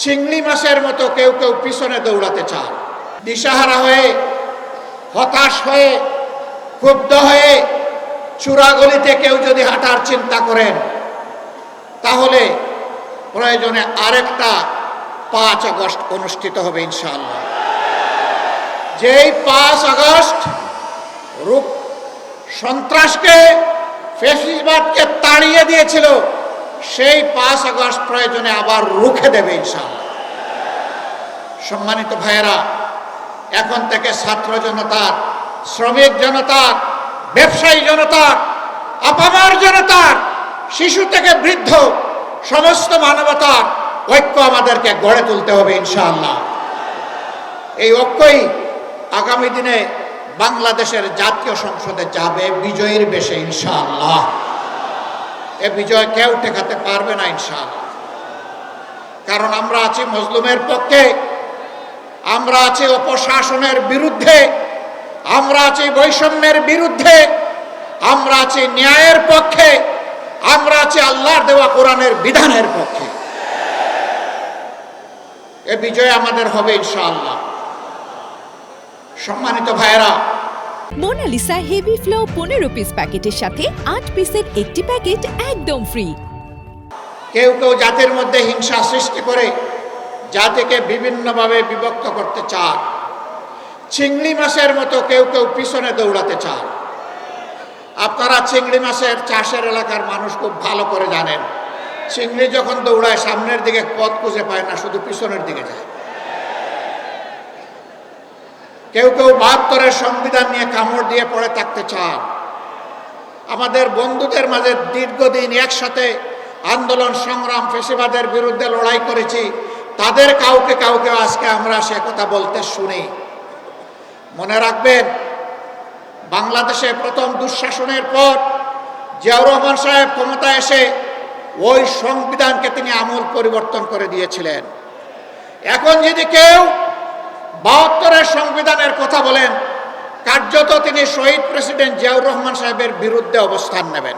চিংড়ি মাছের মতো কেউ কেউ পিছনে দৌড়াতে চান। দিশাহারা হয়ে, হতাশ হয়ে, ক্ষুব্ধ হয়ে চূড়াগলিতে কেউ যদি হাঁটার চিন্তা করেন, তাহলে প্রয়োজনে আরেকটা 5 আগস্ট অনুষ্ঠিত হবে ইনশাআল্লাহ। যেই 5 আগস্ট সন্ত্রাসকে, ফ্যাসিবাদকে তাড়িয়ে দিয়েছিল, সেই 5 আগস্ট প্রয়োজনে আবার রুখে দেবে ইনশাআল্লাহ। সম্মানিত ভাইয়েরা, এখন থেকে ছাত্র জনতার, শ্রমিক জনতার, ব্যবসায়ী জনতার, আপামর জনতার, শিশু থেকে বৃদ্ধ সমস্ত মানবতার ঐক্য আমাদেরকে গড়ে তুলতে হবে ইনশাআল্লাহ। এই ঐক্যই আগামী দিনে বাংলাদেশের জাতীয় সংসদে যাবে বিজয়ীর বেশে ইনশাআল্লাহ। এ বিজয় কেউ ঠেকাতে পারবে না ইনশাআল্লাহ। কারণ আমরা আছি মজলুমের পক্ষে, আমরা আছি অপশাসনের বিরুদ্ধে, আমরা আছি বৈষম্যের বিরুদ্ধে, আমরা আছি ন্যায়ের পক্ষে, আমরা আছি আল্লাহর দেওয়া কোরআনের বিধানের পক্ষে। এ বিজয় আমাদের হবে ইনশাআল্লাহ। সম্মানিত ভাইয়েরা, মোনালিসা হেভি ফ্লো 15 পিস প্যাকেটের সাথে 8 পিসের একটি প্যাকেট একদম ফ্রি। কেউ কেউ জাতির মধ্যে হিংসা সৃষ্টি করে জাতিকে বিভিন্নভাবে বিভক্ত করতে চান। চিংড়ি মাছের মতো কেউ কেউ পিছনে দৌড়াতে চান। আপনারা চিংড়ি মাছের চাষের এলাকার মানুষ খুব ভালো করে জানেন, চিংড়ি যখন দৌড়ায় সামনের দিকে পথ খুঁজে পায় না, শুধু পিছনের দিকে যায়। কেউ কেউ 72-এর সংবিধান নিয়ে কামড় দিয়ে পড়ে থাকতে চান। আমাদের বন্ধুদের মাঝে দীর্ঘদিন একসাথে আন্দোলন সংগ্রাম, ফ্যাসিবাদের বিরুদ্ধে লড়াই করেছি, তাদের কাউকে কাউকে আজকে আমরা সে কথা বলতে শুনি। মনে রাখবেন, বাংলাদেশে প্রথম দুঃশাসনের পর জিয়াউর রহমান সাহেব ক্ষমতায় এসে ওই সংবিধানকে তিনি আমূল পরিবর্তন করে দিয়েছিলেন। এখন যদি কেউ 72-এর সংবিধানের কথা বলেন, কার্যত তিনি শহীদ প্রেসিডেন্ট জিয়াউর রহমান সাহেবের বিরুদ্ধে অবস্থান নেবেন।